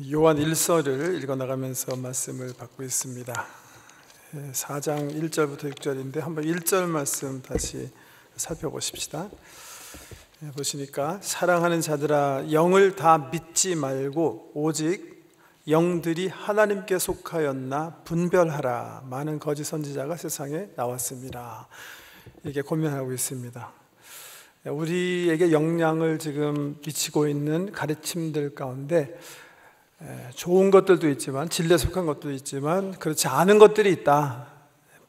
요한 1서를 읽어나가면서 말씀을 받고 있습니다. 4장 1절부터 6절인데 한번 1절 말씀 다시 살펴보십시다. 보시니까 사랑하는 자들아 영을 다 믿지 말고 오직 영들이 하나님께 속하였나 분별하라. 많은 거짓 선지자가 세상에 나왔습니다. 이렇게 권면하고 있습니다. 우리에게 영향을 지금 미치고 있는 가르침들 가운데 좋은 것들도 있지만 진리에 속한 것도 있지만 그렇지 않은 것들이 있다.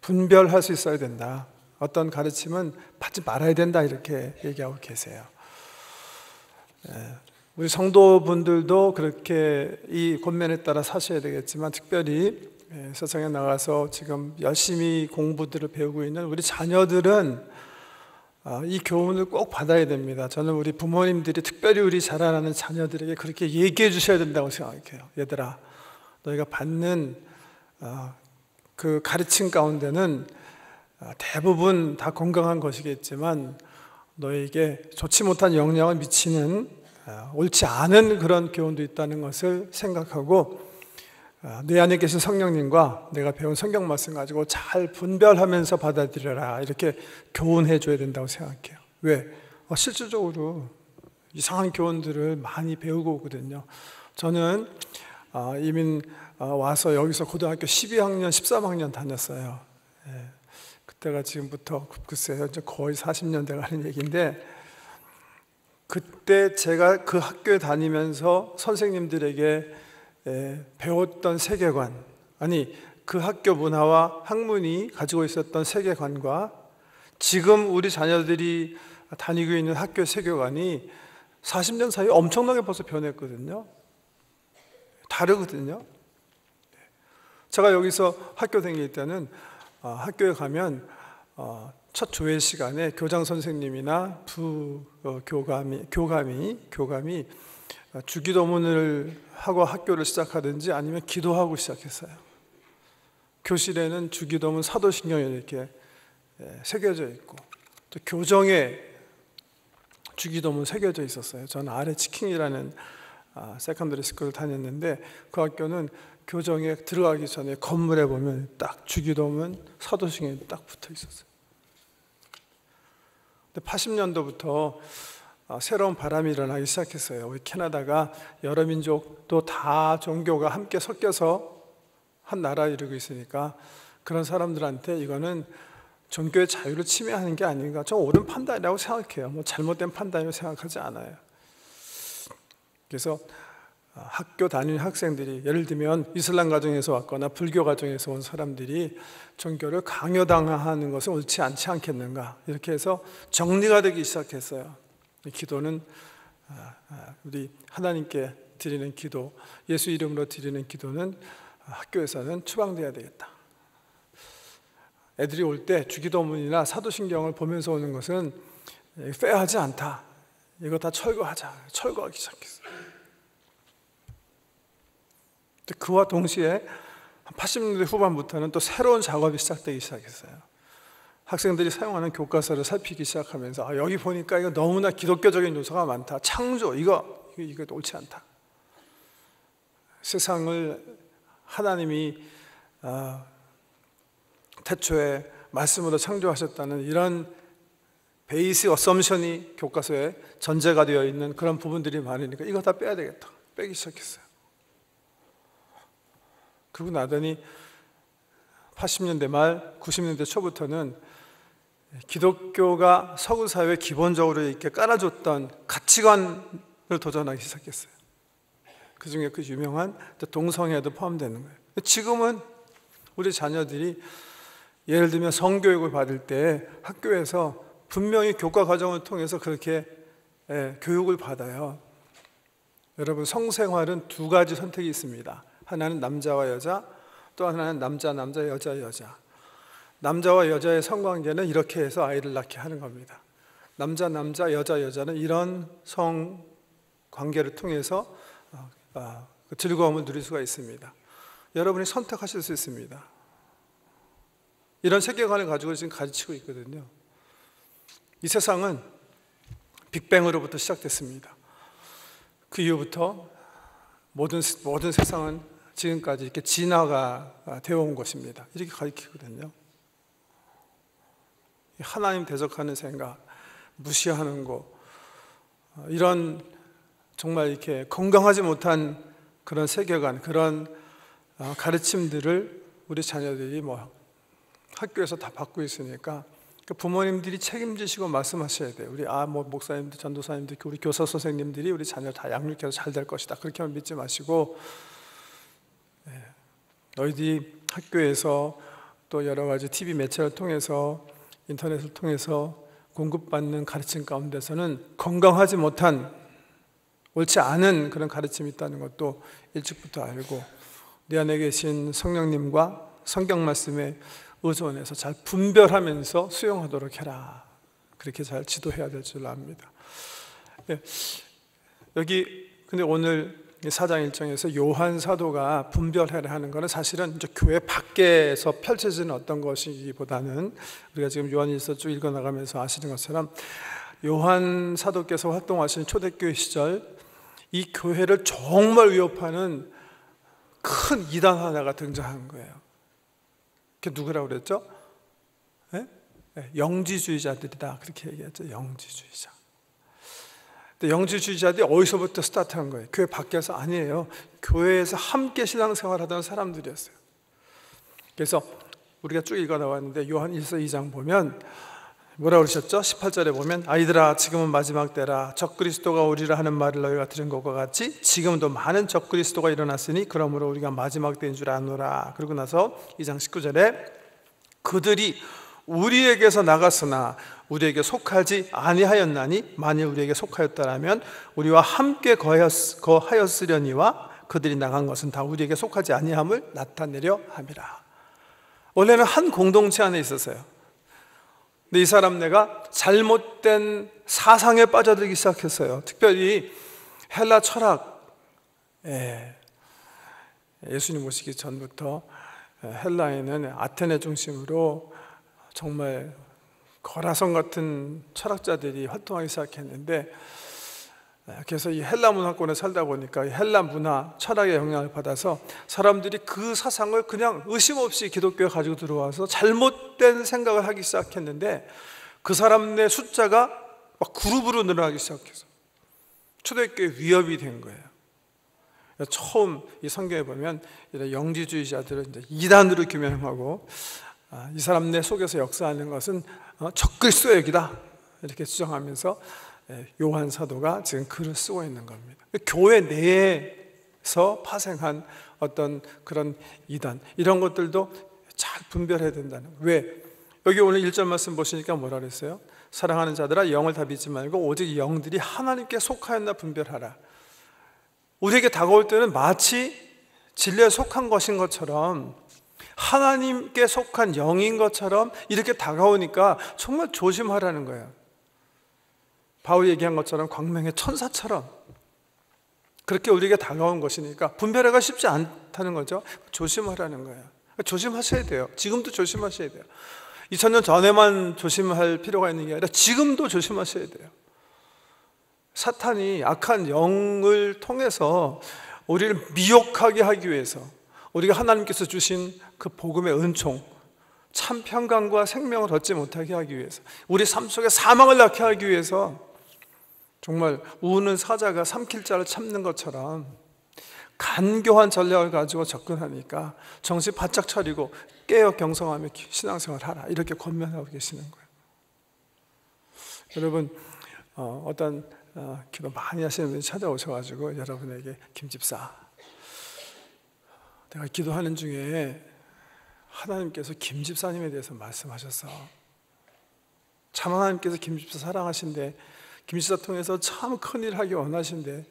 분별할 수 있어야 된다. 어떤 가르침은 받지 말아야 된다 이렇게 얘기하고 계세요. 우리 성도분들도 그렇게 이 권면에 따라 사셔야 되겠지만 특별히 세상에 나가서 지금 열심히 공부들을 배우고 있는 우리 자녀들은 이 교훈을 꼭 받아야 됩니다. 저는 우리 부모님들이 특별히 우리 자라나는 자녀들에게 그렇게 얘기해 주셔야 된다고 생각해요. 얘들아, 너희가 받는 그 가르침 가운데는 대부분 다 건강한 것이겠지만 너에게 좋지 못한 영향을 미치는 옳지 않은 그런 교훈도 있다는 것을 생각하고 내 안에 계신 성령님과 내가 배운 성경 말씀 가지고 잘 분별하면서 받아들여라 이렇게 교훈해 줘야 된다고 생각해요. 왜? 실질적으로 이상한 교훈들을 많이 배우고 오거든요. 저는 이민 와서 여기서 고등학교 12학년, 13학년 다녔어요. 그때가 지금부터 글쎄요, 이제 거의 40년 돼가는 얘기인데 그때 제가 그 학교에 다니면서 선생님들에게 배웠던 세계관, 아니 그 학교 문화와 학문이 가지고 있었던 세계관과 지금 우리 자녀들이 다니고 있는 학교 세계관이 40년 사이에 엄청나게 벌써 변했거든요. 다르거든요. 제가 여기서 학교 다닐 때는 학교에 가면 첫 조회 시간에 교장 선생님이나 교감이 주기도문을 하고 학교를 시작하든지 아니면 기도하고 시작했어요. 교실에는 주기도문, 사도신경이 이렇게 새겨져 있고 또 교정에 주기도문 새겨져 있었어요. 저는 아래 치킨이라는 세컨더리 스쿨을 다녔는데 그 학교는 교정에 들어가기 전에 건물에 보면 딱 주기도문, 사도신경이 딱 붙어 있었어요. 근데 80년도부터 새로운 바람이 일어나기 시작했어요. 우리 캐나다가 여러 민족도 다 종교가 함께 섞여서 한 나라 이루고 있으니까 그런 사람들한테 이거는 종교의 자유를 침해하는 게 아닌가. 좀 옳은 판단이라고 생각해요. 뭐 잘못된 판단이라고 생각하지 않아요. 그래서 학교 다니는 학생들이 예를 들면 이슬람 가정에서 왔거나 불교 가정에서 온 사람들이 종교를 강요당하는 것은 옳지 않지 않겠는가. 이렇게 해서 정리가 되기 시작했어요. 기도는 우리 하나님께 드리는 기도, 예수 이름으로 드리는 기도는 학교에서는 추방돼야 되겠다. 애들이 올 때 주기도문이나 사도신경을 보면서 오는 것은 페어하지 않다. 이거 다 철거하자. 철거하기 시작했어요. 그와 동시에 80년대 후반부터는 또 새로운 작업이 시작되기 시작했어요. 학생들이 사용하는 교과서를 살피기 시작하면서 여기 보니까 이거 너무나 기독교적인 요소가 많다. 창조, 이거 옳지 않다. 세상을 하나님이 태초에 말씀으로 창조하셨다는 이런 베이스 어썸션이 교과서에 전제가 되어 있는 그런 부분들이 많으니까 이거 다 빼야 되겠다. 빼기 시작했어요. 그러고 나더니 80년대 말, 90년대 초부터는 기독교가 서구 사회에 기본적으로 이렇게 깔아줬던 가치관을 도전하기 시작했어요. 그 중에 그 유명한 동성애도 포함되는 거예요. 지금은 우리 자녀들이 예를 들면 성교육을 받을 때 학교에서 분명히 교과 과정을 통해서 그렇게 교육을 받아요. 여러분, 성생활은 두 가지 선택이 있습니다. 하나는 남자와 여자, 또 하나는 남자, 여자. 남자와 여자의 성관계는 이렇게 해서 아이를 낳게 하는 겁니다. 남자, 여자는 이런 성관계를 통해서 즐거움을 누릴 수가 있습니다. 여러분이 선택하실 수 있습니다. 이런 세계관을 가지고 지금 가르치고 있거든요. 이 세상은 빅뱅으로부터 시작됐습니다. 그 이후부터 모든 세상은 지금까지 이렇게 진화가 되어 온 것입니다. 이렇게 가르치거든요. 하나님 대적하는 생각, 무시하는 거, 이런 정말 이렇게 건강하지 못한 그런 세계관, 그런 가르침들을 우리 자녀들이 학교에서 다 받고 있으니까 부모님들이 책임지시고 말씀하셔야 돼요. 우리 목사님들, 전도사님들, 우리 교사 선생님들이 우리 자녀 다 양육해서 잘 될 것이다. 그렇게만 믿지 마시고, 너희들이 학교에서 또 여러 가지 TV 매체를 통해서, 인터넷을 통해서 공급받는 가르침 가운데서는 건강하지 못한, 옳지 않은 그런 가르침이 있다는 것도 일찍부터 알고, 내 안에 계신 성령님과 성경 말씀에 의존해서 잘 분별하면서 수용하도록 해라. 그렇게 잘 지도해야 될 줄 압니다. 여기 근데 오늘 4장 1장에서 요한 사도가 분별해라 하는 것은 사실은 이제 교회 밖에서 펼쳐지는 어떤 것이기보다는, 우리가 지금 요한일서 쭉 읽어나가면서 아시는 것처럼 요한 사도께서 활동하신 초대교회 시절 이 교회를 정말 위협하는 큰 이단 하나가 등장한 거예요. 그게 누구라고 그랬죠? 영지주의자들이다, 그렇게 얘기했죠. 영지주의자. 근데 영지주의자들이 어디서부터 스타트한 거예요? 교회 밖에서 아니에요. 교회에서 함께 신앙생활하던 사람들이었어요. 그래서 우리가 쭉 읽어 나왔는데 요한 1서 2장 보면 뭐라고 그러셨죠? 18절에 보면 아이들아 지금은 마지막 때라. 적그리스도가 오리라 하는 말을 너희가 들은 것과 같이 지금도 많은 적그리스도가 일어났으니 그러므로 우리가 마지막 때인 줄 아노라. 그러고 나서 2장 19절에 그들이 우리에게서 나갔으나 우리에게 속하지 아니하였나니 만일 우리에게 속하였다라면 우리와 함께 거하였으려니와 그들이 나간 것은 다 우리에게 속하지 아니함을 나타내려 함이라. 원래는 한 공동체 안에 있었어요. 근데 이 사람네가 잘못된 사상에 빠져들기 시작했어요. 특별히 헬라 철학, 예수님 오시기 전부터 헬라에는 아테네 중심으로 정말 거라성 같은 철학자들이 활동하기 시작했는데, 그래서 이 헬라 문화권에 살다 보니까 이 헬라 문화, 철학의 영향을 받아서 사람들이 그 사상을 그냥 의심 없이 기독교에 가지고 들어와서 잘못된 생각을 하기 시작했는데, 그 사람의 숫자가 막 그룹으로 늘어나기 시작해서 초대교회 위협이 된 거예요. 처음 이 성경에 보면 영지주의자들을 이제 이단으로 규명하고, 이 사람네 속에서 역사하는 것은 적그리스도의 역이다, 이렇게 주장하면서 요한 사도가 지금 글을 쓰고 있는 겁니다. 교회 내에서 파생한 어떤 그런 이단, 이런 것들도 잘 분별해야 된다는 거예요. 왜? 여기 오늘 1절 말씀 보시니까 뭐라 그랬어요? 사랑하는 자들아 영을 다 믿지 말고 오직 영들이 하나님께 속하였나 분별하라. 우리에게 다가올 때는 마치 진리에 속한 것인 것처럼, 하나님께 속한 영인 것처럼 이렇게 다가오니까 정말 조심하라는 거예요. 바울이 얘기한 것처럼 광명의 천사처럼 그렇게 우리에게 다가온 것이니까 분별하기가 쉽지 않다는 거죠. 조심하라는 거예요. 조심하셔야 돼요. 지금도 조심하셔야 돼요. 2000년 전에만 조심할 필요가 있는 게 아니라 지금도 조심하셔야 돼요. 사탄이 악한 영을 통해서 우리를 미혹하게 하기 위해서, 우리가 하나님께서 주신 그 복음의 은총, 참 평강과 생명을 얻지 못하게 하기 위해서, 우리 삶 속에 사망을 낳게 하기 위해서 정말 우는 사자가 삼킬 자를 참는 것처럼 간교한 전략을 가지고 접근하니까 정신 바짝 차리고 깨어 경성하며 신앙생활 하라, 이렇게 권면하고 계시는 거예요. 여러분, 어떤 기도 많이 하시는 분이 찾아오셔가지고 여러분에게 김집사, 내가 기도하는 중에 하나님께서 김집사님에 대해서 말씀하셔서, 참 하나님께서 김집사 사랑하신데 김집사 통해서 참 큰일 하기 원하신데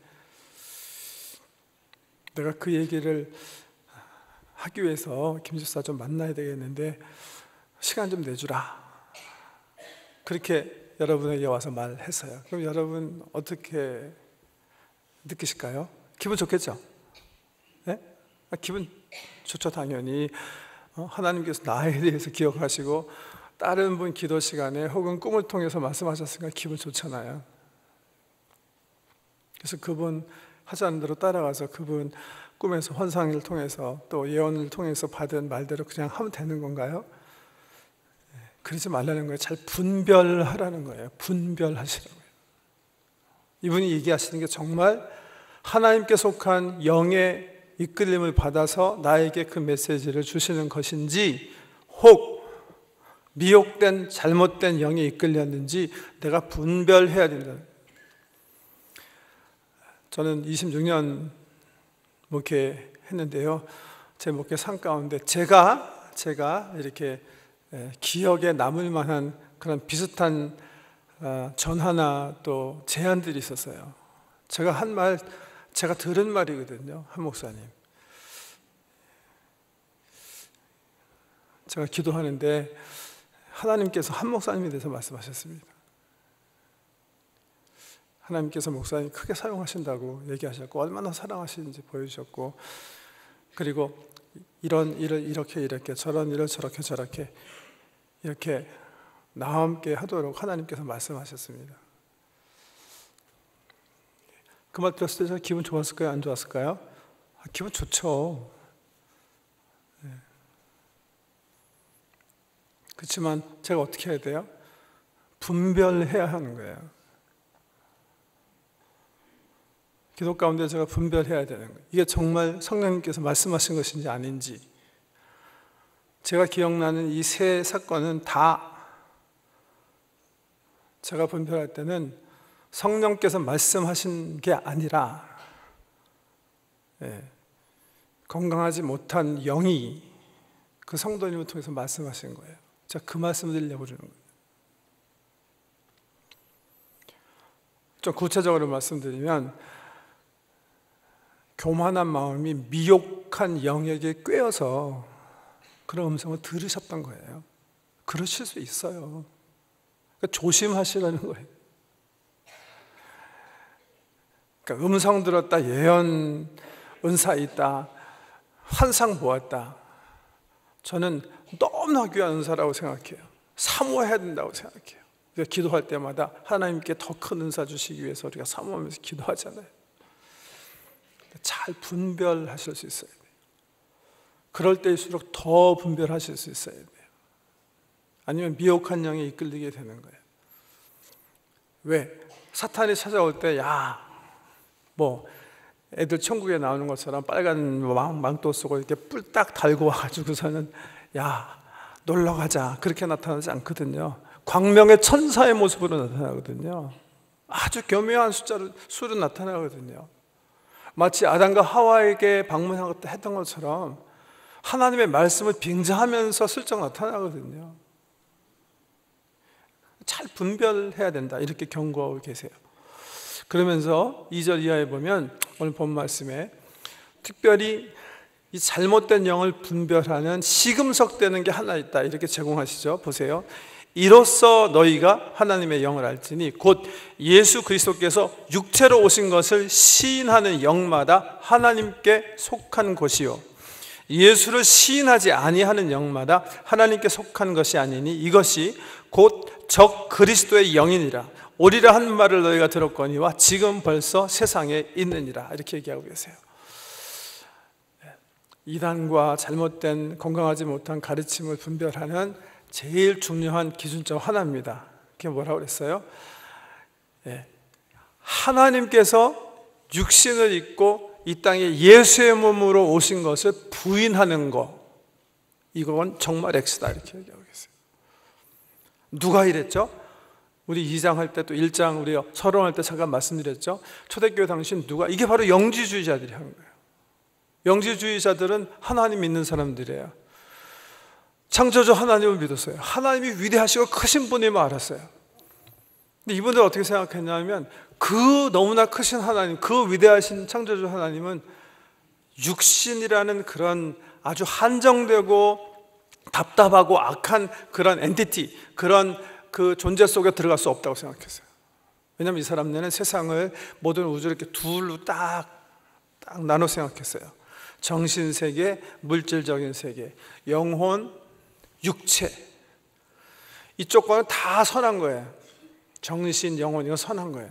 내가 그 얘기를 하기 위해서 김집사 좀 만나야 되겠는데 시간 좀 내주라, 그렇게 여러분에게 와서 말했어요. 그럼 여러분 어떻게 느끼실까요? 기분 좋겠죠? 네? 기분 좋죠, 당연히. 하나님께서 나에 대해서 기억하시고 다른 분 기도 시간에 혹은 꿈을 통해서 말씀하셨으니까 기분 좋잖아요. 그래서 그분 하자는 대로 따라가서 그분 꿈에서 환상을 통해서 또 예언을 통해서 받은 말대로 그냥 하면 되는 건가요? 그러지 말라는 거예요. 잘 분별하라는 거예요. 분별하시라고요. 이분이 얘기하시는 게 정말 하나님께 속한 영의 이끌림을 받아서 나에게 그 메시지를 주시는 것인지, 혹 미혹된 잘못된 영에 이끌렸는지 내가 분별해야 된다. 저는 26년 목회했는데요. 제 목회 삶 가운데 제가 이렇게 기억에 남을 만한 그런 비슷한 전화나 또 제안들이 있었어요. 제가 한 말, 제가 들은 말이거든요. 한 목사님. 제가 기도하는데 하나님께서 한 목사님에 대해서 말씀하셨습니다. 하나님께서 목사님 크게 사용하신다고 얘기하셨고 얼마나 사랑하시는지 보여주셨고, 그리고 이런 일을 이렇게 저런 일을 저렇게 이렇게 나와 함께 하도록 하나님께서 말씀하셨습니다. 그 말 들었을 때 제가 기분 좋았을까요? 안 좋았을까요? 기분 좋죠. 그렇지만 제가 어떻게 해야 돼요? 분별해야 하는 거예요. 기도 가운데 제가 분별해야 되는 거예요. 이게 정말 성령님께서 말씀하신 것인지 아닌지. 제가 기억나는 이 세 사건은 다 제가 분별할 때는 성령께서 말씀하신 게 아니라 건강하지 못한 영이 그 성도님을 통해서 말씀하신 거예요. 제가 그 말씀을 드리려고 그러는 거예요. 좀 구체적으로 말씀드리면, 교만한 마음이 미혹한 영에게 꿰어서 그런 음성을 들으셨던 거예요. 그러실 수 있어요. 그러니까 조심하시라는 거예요. 그러니까 음성 들었다, 예언 은사 있다, 환상 보았다. 저는 너무나 귀한 은사라고 생각해요. 사모해야 된다고 생각해요. 우리가 기도할 때마다 하나님께 더 큰 은사 주시기 위해서 우리가 사모하면서 기도하잖아요. 잘 분별하실 수 있어야 돼요. 그럴 때일수록 더 분별하실 수 있어야 돼요. 아니면 미혹한 영에 이끌리게 되는 거예요. 왜? 사탄이 찾아올 때 애들 천국에 나오는 것처럼 빨간 망토 쓰고 이렇게 뿔딱 달고 와가지고서는 놀러 가자 그렇게 나타나지 않거든요. 광명의 천사의 모습으로 나타나거든요. 아주 교묘한 수로 나타나거든요. 마치 아담과 하와에게 방문했던 것처럼 하나님의 말씀을 빙자하면서 슬쩍 나타나거든요. 잘 분별해야 된다 이렇게 경고하고 계세요. 그러면서 2절 이하에 보면 오늘 본 말씀에 특별히 이 잘못된 영을 분별하는 시금석 되는 게 하나 있다 이렇게 제공하시죠. 보세요. 이로써 너희가 하나님의 영을 알지니 곧 예수 그리스도께서 육체로 오신 것을 시인하는 영마다 하나님께 속한 것이요 예수를 시인하지 아니하는 영마다 하나님께 속한 것이 아니니 이것이 곧 적 그리스도의 영이니라. 오리라 한 말을 너희가 들었거니와 지금 벌써 세상에 있느니라. 이렇게 얘기하고 계세요. 이단과 잘못된 건강하지 못한 가르침을 분별하는 제일 중요한 기준점 하나입니다. 그게 뭐라고 그랬어요? 하나님께서 육신을 입고 이 땅에 예수의 몸으로 오신 것을 부인하는 것, 이건 정말 X다 이렇게 얘기하고 계세요. 누가 이랬죠? 우리 2장 할 때 또 1장 우리 서론할 때 잠깐 말씀드렸죠. 초대교회 당시 누가? 이게 바로 영지주의자들이 하는 거예요. 영지주의자들은 하나님 믿는 사람들이에요. 창조주 하나님을 믿었어요. 하나님이 위대하시고 크신 분임을 알았어요. 근데 이분들 어떻게 생각했냐면 그 너무나 크신 하나님, 그 위대하신 창조주 하나님은 육신이라는 그런 아주 한정되고 답답하고 악한 그런 엔티티, 그런 그 존재 속에 들어갈 수 없다고 생각했어요. 왜냐하면 이 사람들은 세상을 모든 우주를 이렇게 둘로 딱 나눠 생각했어요. 정신세계, 물질적인 세계, 영혼, 육체. 이쪽 거는 다 선한 거예요. 정신, 영혼, 이건 선한 거예요.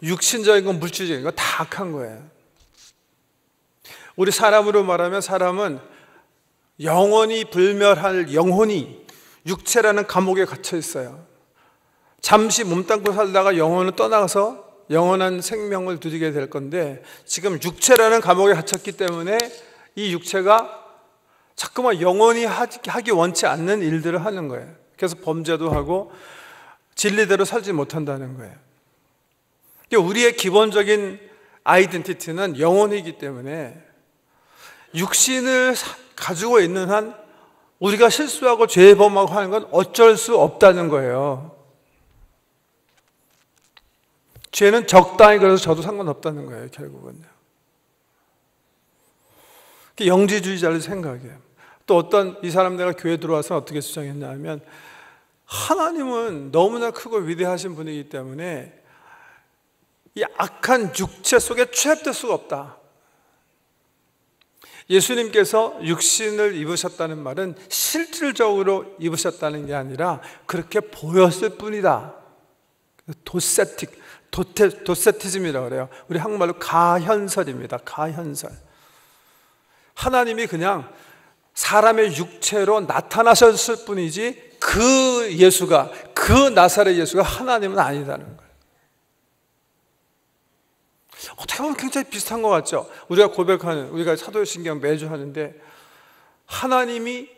육신적인 거, 물질적인 거 다 악한 거예요. 우리 사람으로 말하면 사람은 영원히 불멸할 영혼이 육체라는 감옥에 갇혀 있어요. 잠시 몸담고 살다가 영혼을 떠나서 영원한 생명을 누리게 될 건데, 지금 육체라는 감옥에 갇혔기 때문에 이 육체가 자꾸만 영원히 하기 원치 않는 일들을 하는 거예요. 그래서 범죄도 하고 진리대로 살지 못한다는 거예요. 우리의 기본적인 아이덴티티는 영혼이기 때문에 육신을 가지고 있는 한 우리가 실수하고 죄범하고 하는 건 어쩔 수 없다는 거예요. 죄는 적당히 그래서 저도 상관없다는 거예요, 결국은요. 영지주의자를 생각해요. 또 어떤 이 사람 내가 교회 들어와서 어떻게 주장했냐 하면, 하나님은 너무나 크고 위대하신 분이기 때문에 이 악한 육체 속에 취합될 수가 없다. 예수님께서 육신을 입으셨다는 말은 실질적으로 입으셨다는 게 아니라 그렇게 보였을 뿐이다. 도세티즘이라고 그래요. 우리 한국말로 가현설입니다. 가현설. 하나님이 그냥 사람의 육체로 나타나셨을 뿐이지 그 예수가, 그 나사렛 예수가 하나님은 아니다는 거예요. 어떻게 보면 굉장히 비슷한 것 같죠? 우리가 고백하는, 우리가 사도신경 매주 하는데, 하나님이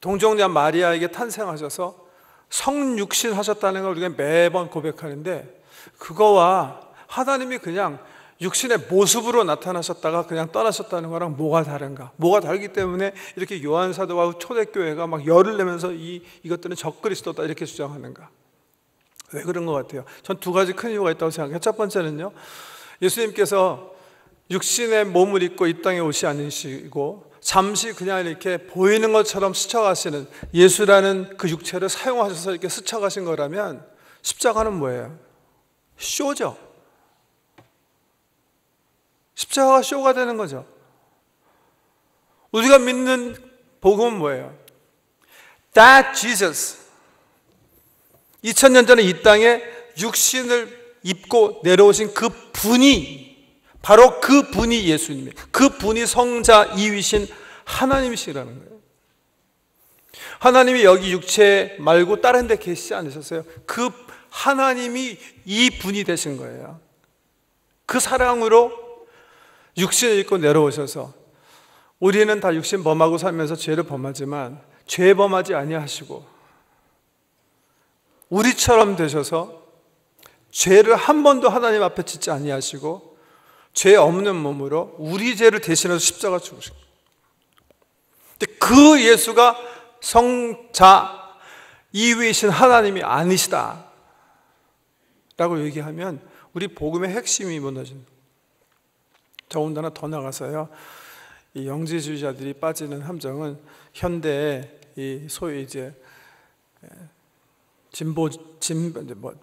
동정녀 마리아에게 탄생하셔서 성육신 하셨다는 걸 우리가 매번 고백하는데, 그거와 하나님이 그냥 육신의 모습으로 나타나셨다가 그냥 떠나셨다는 거랑 뭐가 다른가? 뭐가 다르기 때문에 이렇게 요한 사도와 초대교회가 막 열을 내면서 이것들은 적그리스도다 이렇게 주장하는가? 왜 그런 것 같아요? 전 두 가지 큰 이유가 있다고 생각해요. 첫 번째는요, 예수님께서 육신의 몸을 입고 이 땅에 오시 않으시고 잠시 그냥 이렇게 보이는 것처럼 스쳐가시는, 예수라는 그 육체를 사용하셔서 이렇게 스쳐가신 거라면 십자가는 뭐예요? 쇼죠. 십자가가 쇼가 되는 거죠. 우리가 믿는 복음은 뭐예요? That Jesus, 2000년 전에 이 땅에 육신을 입고 내려오신 그 분이, 바로 그 분이 예수님이에요. 그 분이 성자 이위신 하나님이시라는 거예요. 하나님이 여기 육체 말고 다른 데 계시지 않으셨어요. 그 하나님이 이 분이 되신 거예요. 그 사랑으로 육신을 입고 내려오셔서, 우리는 다 육신 범하고 살면서 죄를 범하지만 죄 범하지 아니하시고 우리처럼 되셔서 죄를 한 번도 하나님 앞에 짓지 아니하시고 죄 없는 몸으로 우리 죄를 대신해서 십자가 죽으신 거예요. 근데 그 예수가 성자 이위이신 하나님이 아니시다 라고 얘기하면 우리 복음의 핵심이 무너진다. 더군다나 더 나가서요, 이 영지주의자들이 빠지는 함정은 현대의 이 소위 이제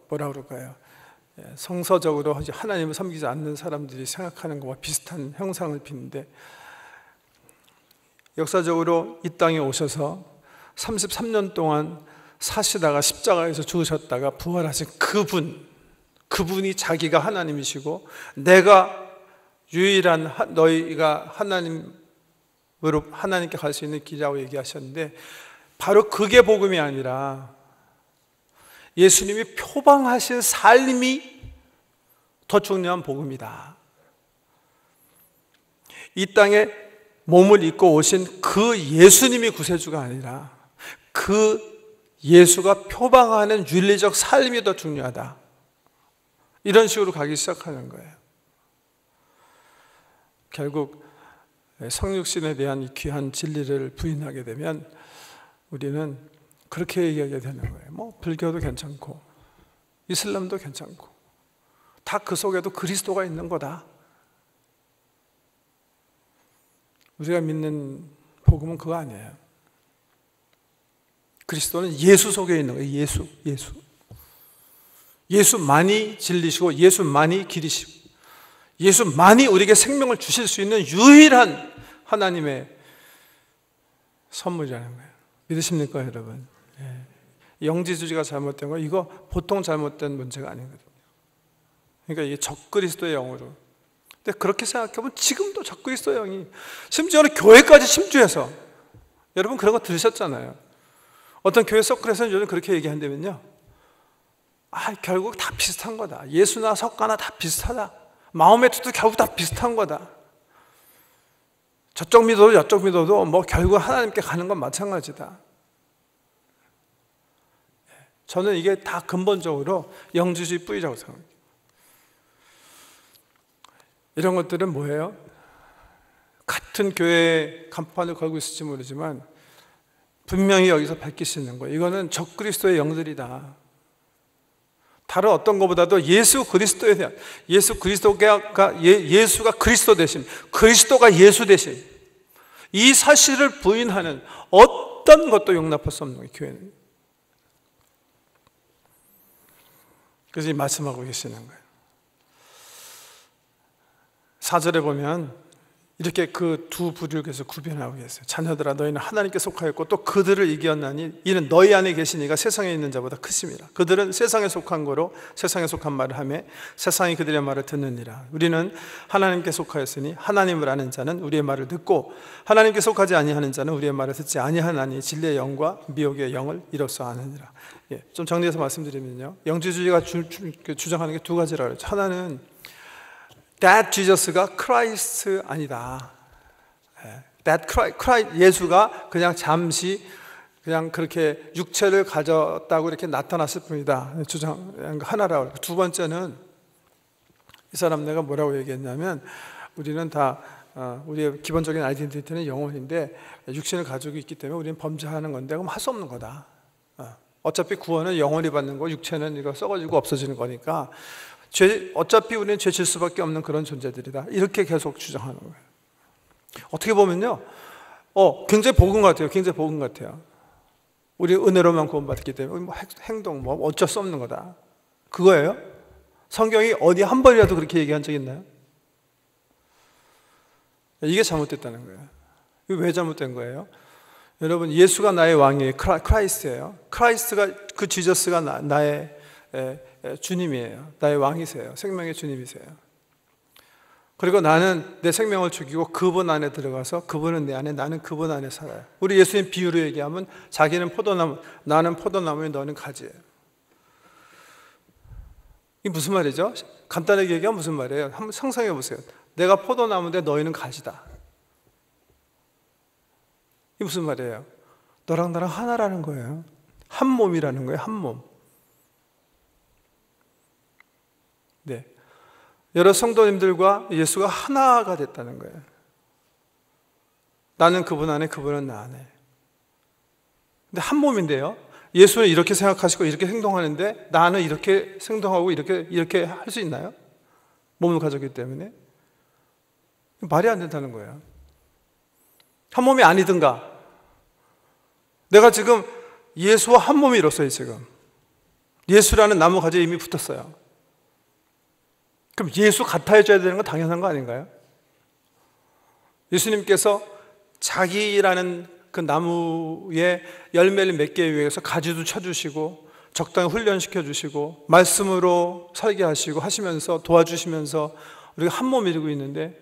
뭐라 그럴까요? 성서적으로 하나님을 섬기지 않는 사람들이 생각하는 것과 비슷한 형상을 띠는데, 역사적으로 이 땅에 오셔서 33년 동안 사시다가 십자가에서 죽으셨다가 부활하신 그분이 자기가 하나님이시고 내가 유일한 너희가 하나님께 갈 수 있는 길이라고 얘기하셨는데, 바로 그게 복음이 아니라 예수님이 표방하신 삶이 더 중요한 복음이다. 이 땅에 몸을 입고 오신 그 예수님이 구세주가 아니라 그 예수가 표방하는 윤리적 삶이 더 중요하다. 이런 식으로 가기 시작하는 거예요. 결국 성육신에 대한 이 귀한 진리를 부인하게 되면 우리는 그렇게 얘기하게 되는 거예요. 뭐 불교도 괜찮고 이슬람도 괜찮고 다 그 속에도 그리스도가 있는 거다. 우리가 믿는 복음은 그거 아니에요. 그리스도는 예수 속에 있는 거예요. 예수만이 진리시고 예수만이 길이시고 예수만이 우리에게 생명을 주실 수 있는 유일한 하나님의 선물이라는 거예요. 믿으십니까, 여러분? 영지주의가 잘못된 거, 이거 보통 잘못된 문제가 아니거든요. 그러니까 이게 적그리스도의 영으로. 근데 그렇게 생각해보면 지금도 적그리스도의 영이, 심지어는 교회까지 침투해서, 여러분 그런 거 들으셨잖아요. 어떤 교회 서클에서는 요즘 그렇게 얘기한다면요, 결국 다 비슷한 거다. 예수나 석가나 다 비슷하다. 마호메트도 결국 다 비슷한 거다. 저쪽 믿어도 저쪽 믿어도 뭐 결국 하나님께 가는 건 마찬가지다. 저는 이게 다 근본적으로 영지주의 뿌리라고 생각합니다. 이런 것들은 뭐예요? 같은 교회 간판을 걸고 있을지 모르지만 분명히 여기서 밝히시는 거예요. 이거는 적그리스도의 영들이다. 다른 어떤 것보다도 예수 그리스도에 대한, 예수가 그리스도 되심, 그리스도가 예수 되심, 이 사실을 부인하는 어떤 것도 용납할 수 없는 거예요, 교회는. 그래서 이 말씀하고 계시는 거예요. 4절에 보면 이렇게 그 두 부류를 계속 구별하고 계세요. 자녀들아, 너희는 하나님께 속하였고 또 그들을 이겼나니 이는 너희 안에 계신 이가 세상에 있는 자보다 크심이라. 그들은 세상에 속한 거로 세상에 속한 말을 하며 세상이 그들의 말을 듣느니라. 우리는 하나님께 속하였으니 하나님을 아는 자는 우리의 말을 듣고 하나님께 속하지 아니하는 자는 우리의 말을 듣지 아니하나니 진리의 영과 미혹의 영을 이로써 아느니라. 좀 정리해서 말씀드리면요, 영지주의가 주장하는 게 두 가지라고 그랬죠. 하나는 That Jesus가 크라이스트 아니다. That Christ, 예수가 그냥 잠시 그냥 그렇게 육체를 가졌다고 이렇게 나타났을 뿐이다. 주장 하나라고. 두 번째는 이 사람 내가 뭐라고 얘기했냐면, 우리는 다 우리의 기본적인 아이덴티티는 영혼인데 육신을 가지고 있기 때문에 우리는 범죄하는 건데 그럼 할 수 없는 거다. 어차피 구원은 영혼이 받는 거, 육체는 이거 썩어지고 없어지는 거니까 어차피 우리는 죄 질 수밖에 없는 그런 존재들이다. 이렇게 계속 주장하는 거예요. 어떻게 보면요, 굉장히 복음 같아요. 굉장히 복음 같아요. 우리 은혜로만 구원받기 때문에 뭐 행동 뭐 어쩔 수 없는 거다. 그거예요? 성경이 어디 한 번이라도 그렇게 얘기한 적 있나요? 이게 잘못됐다는 거예요. 이게 왜 잘못된 거예요? 여러분, 예수가 나의 왕이에요. 크라이스트예요. 크라이스트가, 그 지저스가 나의 주님이에요. 나의 왕이세요. 생명의 주님이세요. 그리고 나는 내 생명을 죽이고 그분 안에 들어가서 그분은 내 안에, 나는 그분 안에 살아요. 우리 예수님 비유로 얘기하면 자기는 포도나무, 나는 포도나무에 너는 가지예요. 이게 무슨 말이죠? 간단하게 얘기하면 무슨 말이에요? 한번 상상해 보세요. 내가 포도나무인데 너희는 가지다. 이게 무슨 말이에요? 너랑 나랑 하나라는 거예요. 한 몸이라는 거예요. 한 몸. 네, 여러 성도님들과 예수가 하나가 됐다는 거예요. 나는 그분 안에, 그분은 나 안에. 근데 한 몸인데요, 예수는 이렇게 생각하시고 이렇게 행동하는데 나는 이렇게 행동하고 이렇게 할 수 있나요? 몸을 가졌기 때문에. 말이 안 된다는 거예요. 한 몸이 아니든가. 내가 지금 예수와 한 몸이 이뤘어요. 지금 예수라는 나무 가지에 이미 붙었어요. 그럼 예수 같아져야 되는 건 당연한 거 아닌가요? 예수님께서 자기라는 그 나무에 열매를 맺기 위해서 가지도 쳐주시고 적당히 훈련시켜 주시고 말씀으로 설계하시고 하시면서 도와주시면서 우리가 한 몸 이루고 있는데,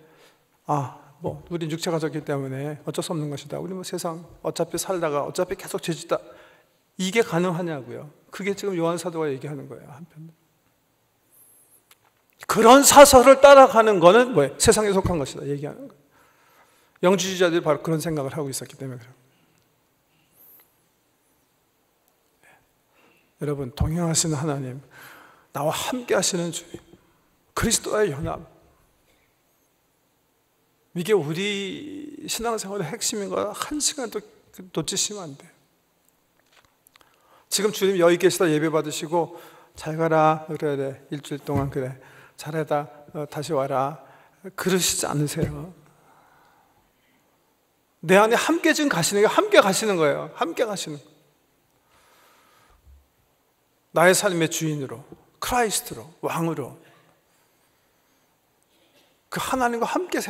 우린 육체가 졌기 때문에 어쩔 수 없는 것이다. 우리 세상 어차피 살다가 어차피 계속 죄짓다. 이게 가능하냐고요. 그게 지금 요한 사도가 얘기하는 거예요. 한편. 그런 사설을 따라가는 거는 뭐예요? 세상에 속한 것이다 얘기하는 거예요. 영지주의자들이 바로 그런 생각을 하고 있었기 때문에 그래요. 여러분, 동행하시는 하나님, 나와 함께 하시는 주님, 그리스도와의 연합, 이게 우리 신앙생활의 핵심인 거 한 시간도 놓치시면 안 돼요. 지금 주님 여기 계시다 예배 받으시고 잘 가라, 그래야 돼, 일주일 동안 그래, 잘해다, 다시 와라, 그러시지 않으세요. 내 안에 함께 지금 가시는 게 함께 가시는 거예요. 함께 가시는 거예요. 나의 삶의 주인으로, 크라이스트로, 왕으로, 그 하나님과 함께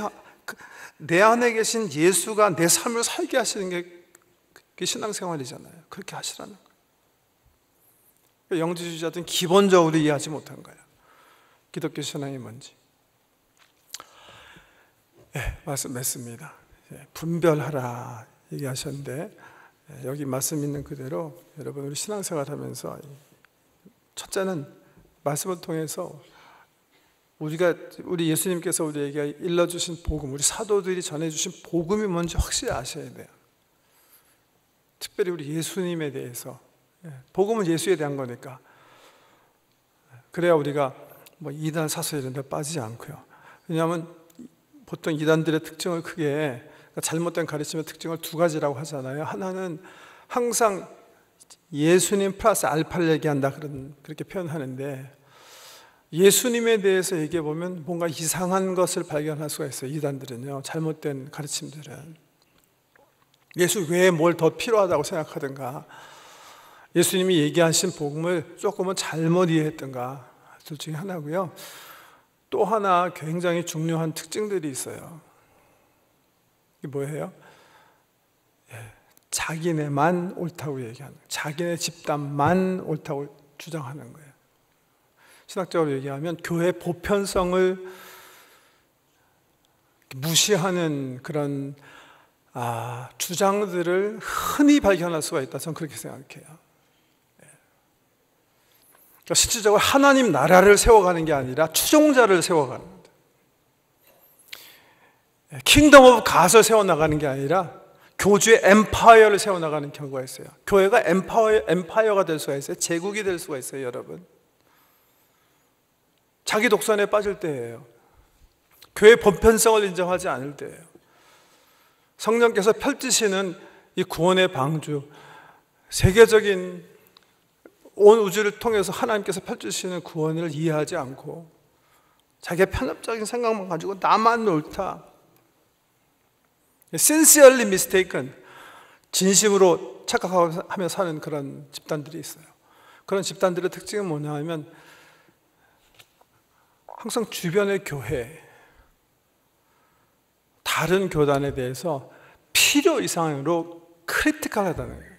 내 안에 계신 예수가 내 삶을 살게 하시는 게 그게 신앙생활이잖아요. 그렇게 하시라는 거예요. 영지주의자들은 기본적으로 이해하지 못한 거예요. 기독교 신앙이 뭔지. 말씀 맺습니다. 분별하라 얘기하셨는데, 여기 말씀 있는 그대로 여러분 우리 신앙생활 하면서 첫째는 말씀을 통해서 우리 예수님께서 우리에게 일러주신 복음, 우리 사도들이 전해주신 복음이 뭔지 확실히 아셔야 돼요. 특별히 우리 예수님에 대해서. 복음은 예수에 대한 거니까. 그래야 우리가 뭐 이단 사설 이런 데 빠지지 않고요. 왜냐하면 보통 이단들의 특징을 크게, 잘못된 가르침의 특징을 두 가지라고 하잖아요. 하나는 항상 예수님 플러스 알파를 얘기한다, 그렇게 표현하는데, 예수님에 대해서 얘기해 보면 뭔가 이상한 것을 발견할 수가 있어요. 이단들은요, 잘못된 가르침들은. 예수 외에 뭘 더 필요하다고 생각하든가, 예수님이 얘기하신 복음을 조금은 잘못 이해했든가, 둘 중에 하나고요. 또 하나 굉장히 중요한 특징들이 있어요. 이게 뭐예요? 자기네만 옳다고 얘기하는 거예요. 자기네 집단만 옳다고 주장하는 거예요. 신학적으로 얘기하면 교회 보편성을 무시하는 그런 주장들을 흔히 발견할 수가 있다. 저는 그렇게 생각해요. 그러니까 실질적으로 하나님 나라를 세워가는 게 아니라 추종자를 세워가는 거예요. 킹덤 오브 갓을 세워나가는 게 아니라 교주의 엠파이어를 세워나가는 경우가 있어요. 교회가 엠파이어가 될 수가 있어요. 제국이 될 수가 있어요, 여러분. 자기 독선에 빠질 때예요. 교회의 보편성을 인정하지 않을 때예요. 성령께서 펼치시는 이 구원의 방주, 세계적인 온 우주를 통해서 하나님께서 펼치시는 구원을 이해하지 않고 자기의 편협적인 생각만 가지고 나만 옳다, sincerely mistaken, 진심으로 착각하며 사는 그런 집단들이 있어요. 그런 집단들의 특징은 뭐냐 하면 항상 주변의 교회, 다른 교단에 대해서 필요 이상으로 크리티컬하다는 거예요.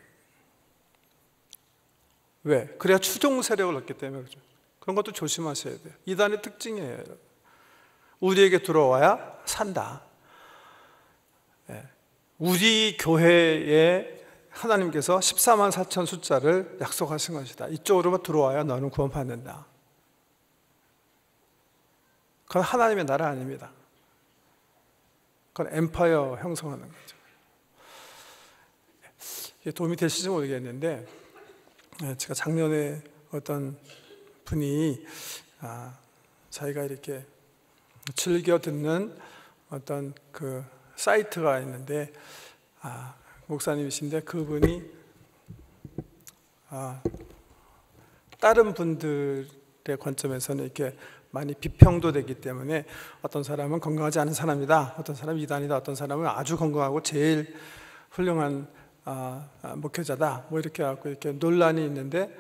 왜? 그래야 추종 세력을 얻기 때문에 그렇죠. 그런 것도 조심하셔야 돼요. 이단의 특징이에요. 우리에게 들어와야 산다. 우리 교회에 하나님께서 14만 4천 숫자를 약속하신 것이다. 이쪽으로만 들어와야 너는 구원받는다. 그건 하나님의 나라 아닙니다. 그건 엠파이어 형성하는 거죠. 이게 도움이 되실지 모르겠는데, 제가 작년에 어떤 분이 자기가 이렇게 즐겨 듣는 어떤 그 사이트가 있는데, 목사님이신데 그분이 다른 분들의 관점에서는 이렇게 많이 비평도 되기 때문에 어떤 사람은 건강하지 않은 사람이다, 어떤 사람은 이단이다, 어떤 사람은 아주 건강하고 제일 훌륭한 목회자다, 뭐 이렇게 하고 이렇게 논란이 있는데,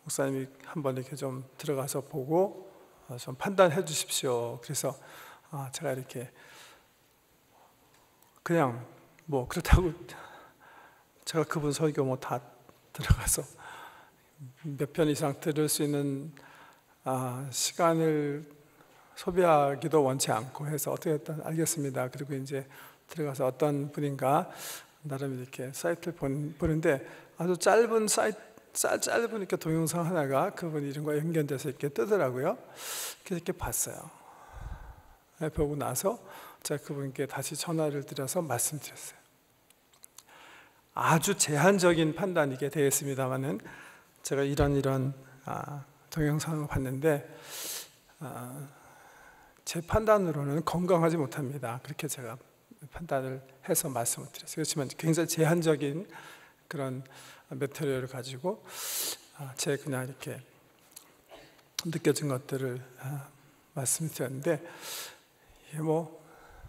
목사님이 한번 이렇게 좀 들어가서 보고 좀 판단해 주십시오. 그래서 제가 이렇게 그냥 뭐 그렇다고 제가 그분 설교 뭐 다 들어가서 몇 편 이상 들을 수 있는 시간을 소비하기도 원치 않고 해서 어떻게 했든 알겠습니다. 그리고 이제 들어가서 어떤 분인가 나름 이렇게 사이트를 보는데 아주 짧은 짧은 이렇게 동영상 하나가 그분 이름과 연결돼서 이렇게 뜨더라고요. 그래서 이렇게 봤어요. 보고 나서 제가 그분께 다시 전화를 드려서 말씀드렸어요. 아주 제한적인 판단이게 되겠습니다만은 제가 이런 동영상을 봤는데 제 판단으로는 건강하지 못합니다. 그렇게 제가 판단을 해서 말씀을 드렸어요. 그렇지만 굉장히 제한적인 그런 메테리얼을 가지고 제 그냥 이렇게 느껴진 것들을 말씀드렸는데, 이게 뭐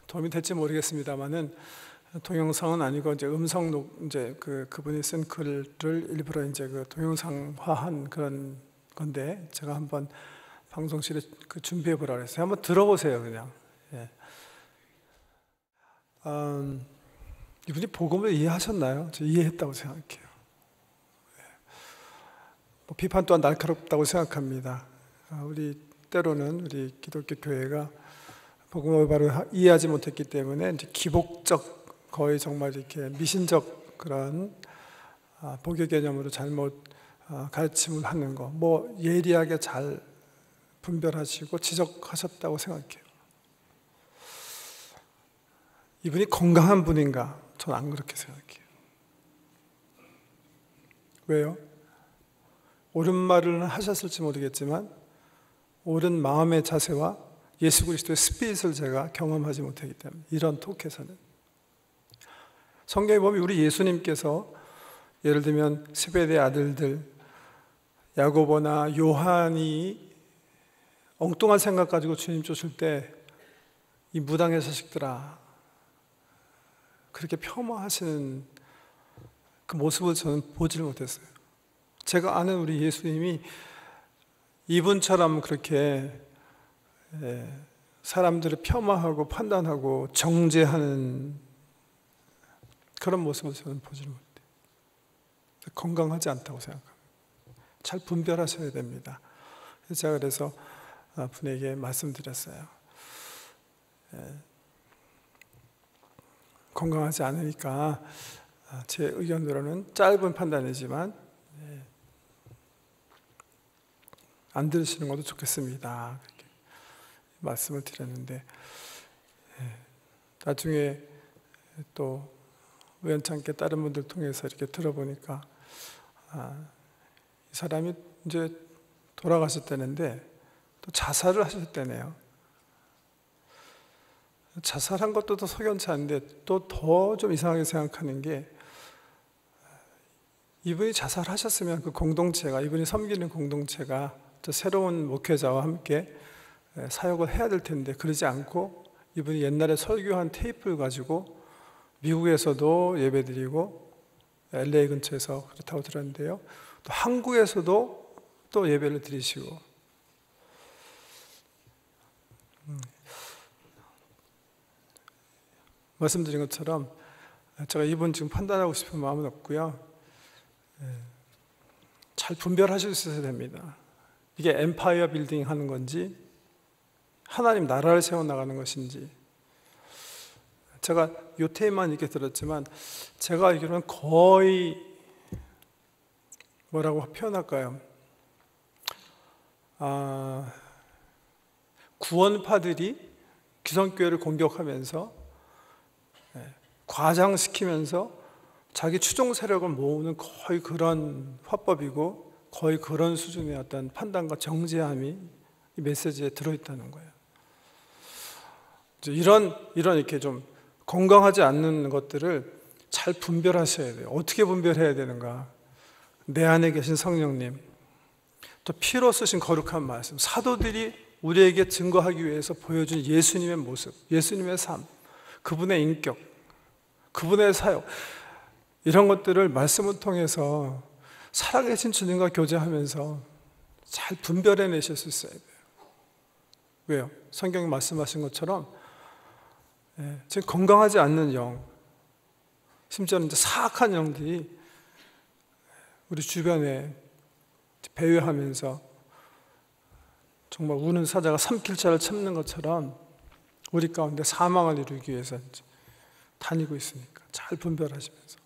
도움이 될지 모르겠습니다만은 동영상은 아니고 이제 이제 그분이 쓴 글을 일부러 이제 그 동영상화한 그런 건데, 제가 한번 방송실에 준비해 보라 그랬어요. 한번 들어보세요, 그냥. 이분이 복음을 이해하셨나요? 저 이해했다고 생각해요. 비판 또한 날카롭다고 생각합니다. 우리 때로는 우리 기독교 교회가 복음을 바로 이해하지 못했기 때문에 이제 기복적, 거의 정말 이렇게 미신적 그런 복의 개념으로 잘못 가르침을 하는 거, 뭐 예리하게 잘 분별하시고 지적하셨다고 생각해요. 이분이 건강한 분인가? 저는 안 그렇게 생각해요. 왜요? 옳은 말을 하셨을지 모르겠지만 옳은 마음의 자세와 예수 그리스도의 스피릿을 제가 경험하지 못하기 때문에 이런 톡에서는 성경에 보면 우리 예수님께서 예를 들면 세베대의 아들들 야고보나 요한이 엉뚱한 생각 가지고 주님 쫓을 때 이 무당의 자식들아 그렇게 폄하하시는 그 모습을 저는 보질 못했어요. 제가 아는 우리 예수님이 이분처럼 그렇게 사람들을 폄하하고 판단하고 정죄하는 그런 모습을 저는 보질 못해요. 건강하지 않다고 생각합니다. 잘 분별하셔야 됩니다. 제가 그래서 분에게 말씀드렸어요. 건강하지 않으니까 제 의견으로는 짧은 판단이지만 안 들으시는 것도 좋겠습니다. 그렇게 말씀을 드렸는데 나중에 또 우연찮게 다른 분들 통해서 이렇게 들어보니까 이 사람이 이제 돌아가셨다는데 또 자살을 하셨다네요. 자살한 것도 더 석연치 않은데 또 더 좀 이상하게 생각하는 게 이분이 자살하셨으면 그 공동체가, 이분이 섬기는 공동체가 저 새로운 목회자와 함께 사역을 해야 될 텐데 그러지 않고 이분이 옛날에 설교한 테이프를 가지고 미국에서도 예배드리고 LA 근처에서 그렇다고 들었는데요. 또 한국에서도 또 예배를 드리시고 말씀드린 것처럼 제가 이분 지금 판단하고 싶은 마음은 없고요. 잘 분별하실 수 있어야 됩니다. 이게 엠파이어 빌딩 하는 건지 하나님 나라를 세워나가는 것인지. 제가 요태만 이렇게 들었지만 제가 알기로는 거의 뭐라고 표현할까요? 구원파들이 기성교회를 공격하면서 과장시키면서 자기 추종 세력을 모으는 거의 그런 화법이고 거의 그런 수준의 어떤 판단과 정죄함이 이 메시지에 들어있다는 거예요. 이런 이렇게 좀 건강하지 않는 것들을 잘 분별하셔야 돼요. 어떻게 분별해야 되는가? 내 안에 계신 성령님, 또 피로 쓰신 거룩한 말씀, 사도들이 우리에게 증거하기 위해서 보여준 예수님의 모습, 예수님의 삶, 그분의 인격, 그분의 사역, 이런 것들을 말씀을 통해서 살아계신 주님과 교제하면서 잘 분별해내실 수 있어야 돼요. 왜요? 성경이 말씀하신 것처럼 지금 건강하지 않는 영, 심지어는 이제 사악한 영들이 우리 주변에 배회하면서 정말 우는 사자가 삼킬 자를 참는 것처럼 우리 가운데 사망을 이루기 위해서 다니고 있으니까 잘 분별하시면서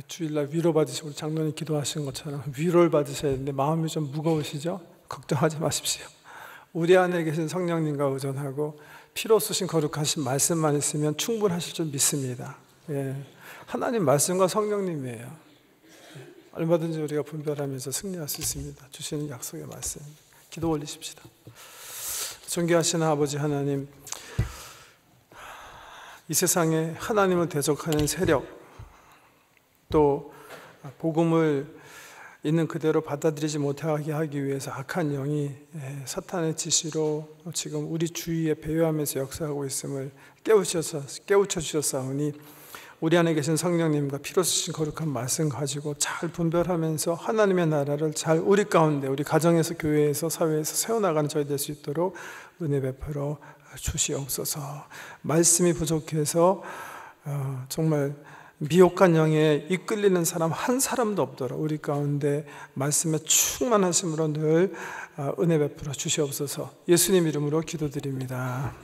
주일날 위로받으시고 우리 장로님 기도하시는 것처럼 위로를 받으셔야 되는데 마음이 좀 무거우시죠? 걱정하지 마십시오. 우리 안에 계신 성령님과 의존하고 피로 쓰신 거룩하신 말씀만 있으면 충분하실 줄 믿습니다. 하나님 말씀과 성령님이에요. 얼마든지 우리가 분별하면서 승리할 수 있습니다. 주시는 약속의 말씀 기도 올리십시다. 존귀하신 아버지 하나님, 이 세상에 하나님을 대적하는 세력, 또 복음을 있는 그대로 받아들이지 못하게 하기 위해서 악한 영이 사탄의 지시로 지금 우리 주위에 배회하면서 역사하고 있음을 깨우쳐 주셨사오니 우리 안에 계신 성령님과 피로 쓰신 거룩한 말씀 가지고 잘 분별하면서 하나님의 나라를 잘 우리 가운데, 우리 가정에서, 교회에서, 사회에서 세워나가는 저희 될 수 있도록 은혜 베풀어 주시옵소서. 말씀이 부족해서 정말 미혹한 영에 이끌리는 사람 한 사람도 없도록 우리 가운데 말씀의 충만하심으로 늘 은혜 베풀어 주시옵소서. 예수님 이름으로 기도드립니다.